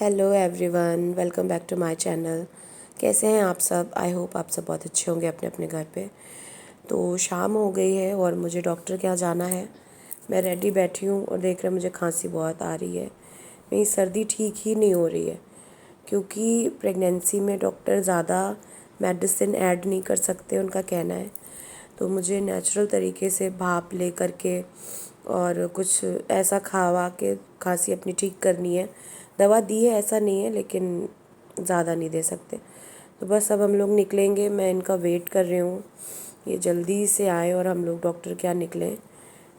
Hello everyone, welcome back to my channel. कैसे हैं आप सब? आई होप आप सब बहुत अच्छे होंगे अपने अपने घर पे। तो शाम हो गई है और मुझे डॉक्टर के यहाँ जाना है। मैं रेडी बैठी हूँ और देख रहे मुझे खांसी बहुत आ रही है। मेरी सर्दी ठीक ही नहीं हो रही है क्योंकि प्रेगनेंसी में डॉक्टर ज़्यादा मेडिसिन ऐड नहीं कर सकते, उनका कहना है। तो मुझे नेचुरल तरीके से भाप ले करके और कुछ ऐसा खावा के खांसी अपनी ठीक करनी है। दवा दी है ऐसा नहीं है, लेकिन ज़्यादा नहीं दे सकते। तो बस अब हम लोग निकलेंगे, मैं इनका वेट कर रही हूँ ये जल्दी से आए और हम लोग डॉक्टर के यहाँ निकलें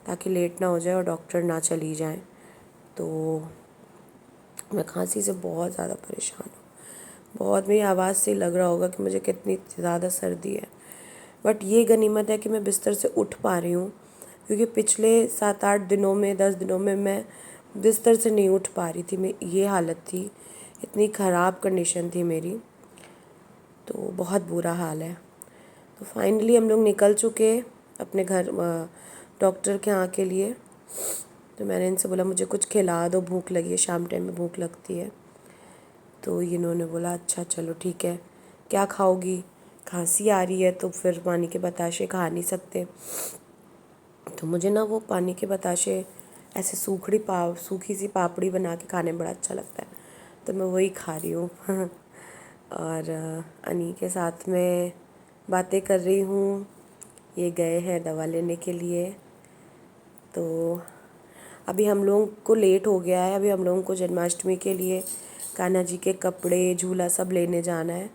ताकि लेट ना हो जाए और डॉक्टर ना चली जाए। तो मैं खांसी से बहुत ज़्यादा परेशान हूँ। बहुत, मेरी आवाज़ से लग रहा होगा कि मुझे कितनी ज़्यादा सर्दी है। बट ये गनीमत है कि मैं बिस्तर से उठ पा रही हूँ, क्योंकि पिछले 7-8 दिनों में 10 दिनों में मैं बिस्तर से नहीं उठ पा रही थी। मैं ये हालत थी, इतनी ख़राब कंडीशन थी मेरी, तो बहुत बुरा हाल है। तो फाइनली हम लोग निकल चुके अपने घर डॉक्टर के यहाँ के लिए। तो मैंने इनसे बोला मुझे कुछ खिला दो, भूख लगी है, शाम टाइम में भूख लगती है। तो इन्होंने बोला अच्छा चलो ठीक है, क्या खाओगी? खांसी आ रही है तो फिर पानी के बताशे खा नहीं सकते। तो मुझे ना वो पानी के बताशे ऐसे सूखी सी पापड़ी बना के खाने में बड़ा अच्छा लगता है, तो मैं वही खा रही हूँ और अनी के साथ में बातें कर रही हूँ। ये गए हैं दवा लेने के लिए। तो अभी हम लोगों को लेट हो गया है, अभी हम लोगों को जन्माष्टमी के लिए कान्हा जी के कपड़े झूला सब लेने जाना है।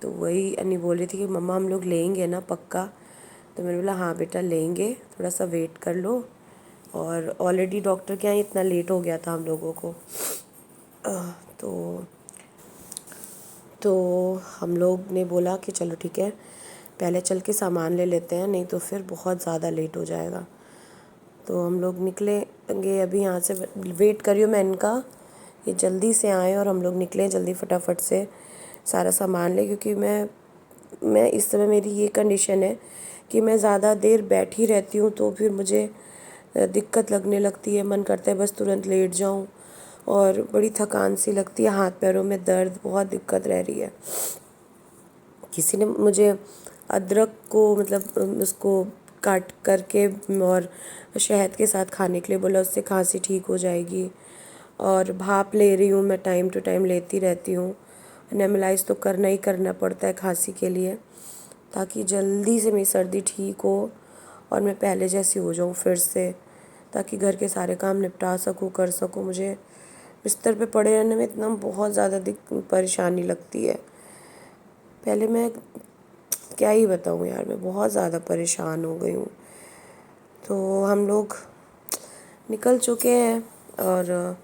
तो वही अनी बोल रही थी कि मम्मा हम लोग लेंगे ना पक्का? तो मैंने बोला हाँ बेटा लेंगे, थोड़ा सा वेट कर लो। और ऑलरेडी डॉक्टर के यहाँ इतना लेट हो गया था हम लोगों को। तो हम लोग ने बोला कि चलो ठीक है, पहले चल के सामान ले लेते हैं, नहीं तो फिर बहुत ज़्यादा लेट हो जाएगा। तो हम लोग निकलेंगे अभी यहाँ से। वेट करियो मैं इनका, ये जल्दी से आए और हम लोग निकलें जल्दी फटाफट से सारा सामान ले, क्योंकि मैं इस समय मेरी ये कंडीशन है कि मैं ज़्यादा देर बैठी रहती हूँ तो फिर मुझे दिक्कत लगने लगती है, मन करता है बस तुरंत लेट जाऊँ और बड़ी थकान सी लगती है, हाथ पैरों में दर्द, बहुत दिक्कत रह रही है। किसी ने मुझे अदरक को मतलब उसको काट करके और शहद के साथ खाने के लिए बोला, उससे खांसी ठीक हो जाएगी। और भाप ले रही हूँ मैं, टाइम टू टाइम लेती रहती हूँ। नेबुलाइज तो करना ही करना पड़ता है खांसी के लिए, ताकि जल्दी से मेरी सर्दी ठीक हो और मैं पहले जैसी हो जाऊँ फिर से, ताकि घर के सारे काम निपटा सकूँ, कर सकूँ। मुझे बिस्तर पे पड़े रहने में इतना बहुत ज़्यादा परेशानी लगती है। पहले मैं क्या ही बताऊँ यार, मैं बहुत ज़्यादा परेशान हो गई हूँ। तो हम लोग निकल चुके हैं और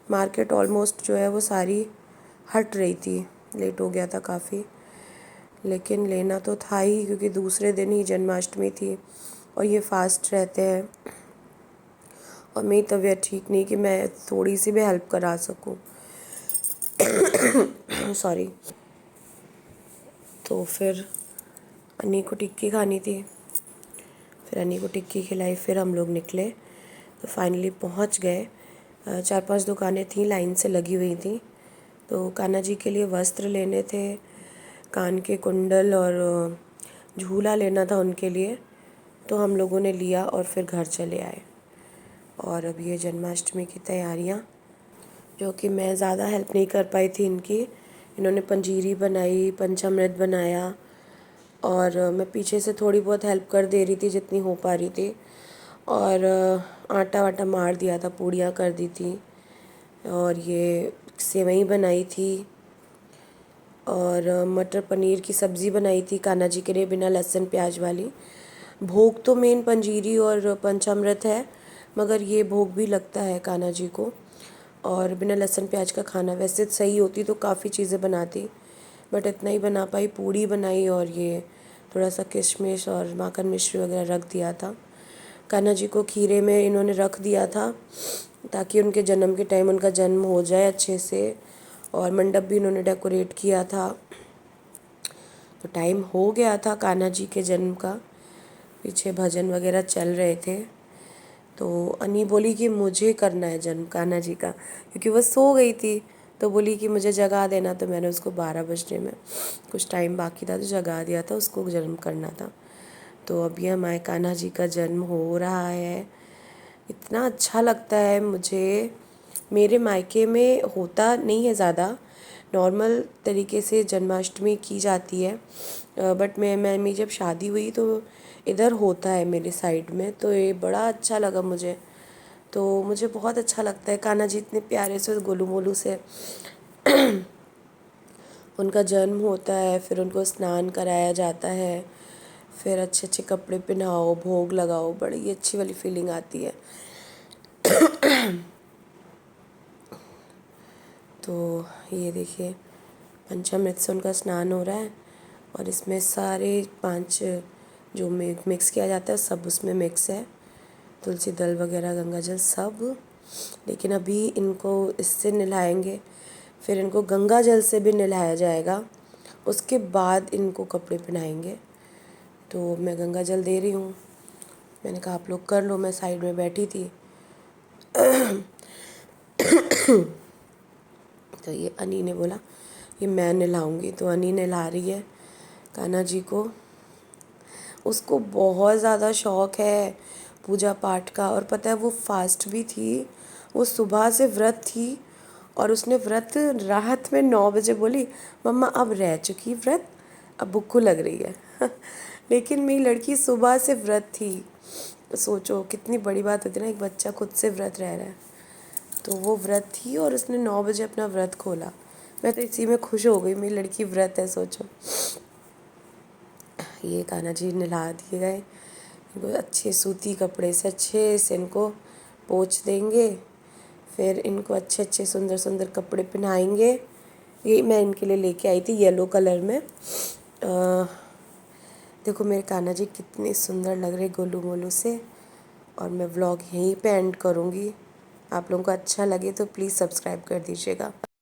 मार्केट ऑलमोस्ट जो है वो सारी हट रही थी, लेट हो गया था काफ़ी, लेकिन लेना तो था ही क्योंकि दूसरे दिन ही जन्माष्टमी थी और ये फास्ट रहते हैं और मेरी तबीयत ठीक नहीं कि मैं थोड़ी सी भी हेल्प करा सकूं। सॉरी। तो फिर अन्नी को टिक्की खानी थी, फिर अन्नी को टिक्की खिलाई, फिर हम लोग निकले। तो फाइनली पहुंच गए। 4-5 दुकानें थी, लाइन से लगी हुई थी। तो कान्हा जी के लिए वस्त्र लेने थे, कान के कुंडल और झूला लेना था उनके लिए। तो हम लोगों ने लिया और फिर घर चले आए। और अब ये जन्माष्टमी की तैयारियां, जो कि मैं ज़्यादा हेल्प नहीं कर पाई थी इनकी। इन्होंने पंजीरी बनाई, पंचामृत बनाया और मैं पीछे से थोड़ी बहुत हेल्प कर दे रही थी जितनी हो पा रही थी। और आटा वाटा मार दिया था, पूड़ियाँ कर दी थी और ये सेवई बनाई थी और मटर पनीर की सब्ज़ी बनाई थी कान्हा जी के लिए, बिना लहसुन प्याज वाली। भोग तो मेन पंजीरी और पंचामृत है, मगर ये भोग भी लगता है कान्हा जी को। और बिना लहसुन प्याज का खाना, वैसे सही होती तो काफ़ी चीज़ें बनाती, बट इतना ही बना पाई। पूड़ी बनाई और ये थोड़ा सा किशमिश और माखन मिश्री वगैरह रख दिया था। कान्हा जी को खीरे में इन्होंने रख दिया था ताकि उनके जन्म के टाइम उनका जन्म हो जाए अच्छे से, और मंडप भी इन्होंने डेकोरेट किया था। तो टाइम हो गया था कान्हा जी के जन्म का, पीछे भजन वगैरह चल रहे थे। तो अनी बोली कि मुझे करना है जन्म कान्हा जी का, क्योंकि वह सो गई थी। तो तो बोली कि मुझे जगा देना, तो मैंने उसको 12 बजने में कुछ टाइम बाकी था तो जगा दिया था, उसको जन्म करना था। तो अभी हमारे कान्हा जी का जन्म हो रहा है। इतना अच्छा लगता है मुझे। मेरे मायके में होता नहीं है ज़्यादा, नॉर्मल तरीके से जन्माष्टमी की जाती है, बट मेरी जब शादी हुई तो इधर होता है मेरे साइड में, तो ये बड़ा अच्छा लगा मुझे। तो मुझे बहुत अच्छा लगता है, कान्हा जी इतने प्यारे से गोलू मोलू से उनका जन्म होता है, फिर उनको स्नान कराया जाता है, फिर अच्छे अच्छे कपड़े पहनाओ, भोग लगाओ, बड़ी अच्छी वाली फीलिंग आती है। तो ये देखिए, पंचामृत से उनका स्नान हो रहा है, और इसमें सारे 5 जो मिक्स किया जाता है सब उसमें मिक्स है, तुलसी दल वगैरह, गंगा जल सब। लेकिन अभी इनको इससे नहलाएंगे, फिर इनको गंगा जल से भी नहलाया जाएगा, उसके बाद इनको कपड़े पहनाएंगे। तो मैं गंगा जल दे रही हूँ, मैंने कहा आप लोग कर लो, मैं साइड में बैठी थी। तो ये अनी ने बोला ये मैं नहलाऊँगी, तो अनी नहला रही है कान्हा जी को। उसको बहुत ज़्यादा शौक़ है पूजा पाठ का, और पता है वो फास्ट भी थी, वो सुबह से व्रत थी, और उसने व्रत रात में 9 बजे बोली मम्मा अब रह चुकी व्रत, अब भूख लग रही है। लेकिन मेरी लड़की सुबह से व्रत थी। सोचो कितनी बड़ी बात होती है ना, एक बच्चा खुद से व्रत रह रहा है। तो वो व्रत थी और उसने 9 बजे अपना व्रत खोला। मैं तो इसी में खुश हो गई, मेरी लड़की व्रत है, सोचो। ये कान्हा जी नहला दिए गए, इनको अच्छे सूती कपड़े से अच्छे से इनको पोंछ देंगे, फिर इनको अच्छे अच्छे सुंदर सुंदर कपड़े पहनाएंगे। ये मैं इनके लिए लेके आई थी येलो कलर में। देखो मेरे कान्हा जी कितने सुंदर लग रहे गोलू मोलू से। और मैं व्लॉग यहीं पे एंड करूँगी। आप लोगों को अच्छा लगे तो प्लीज़ सब्सक्राइब कर दीजिएगा।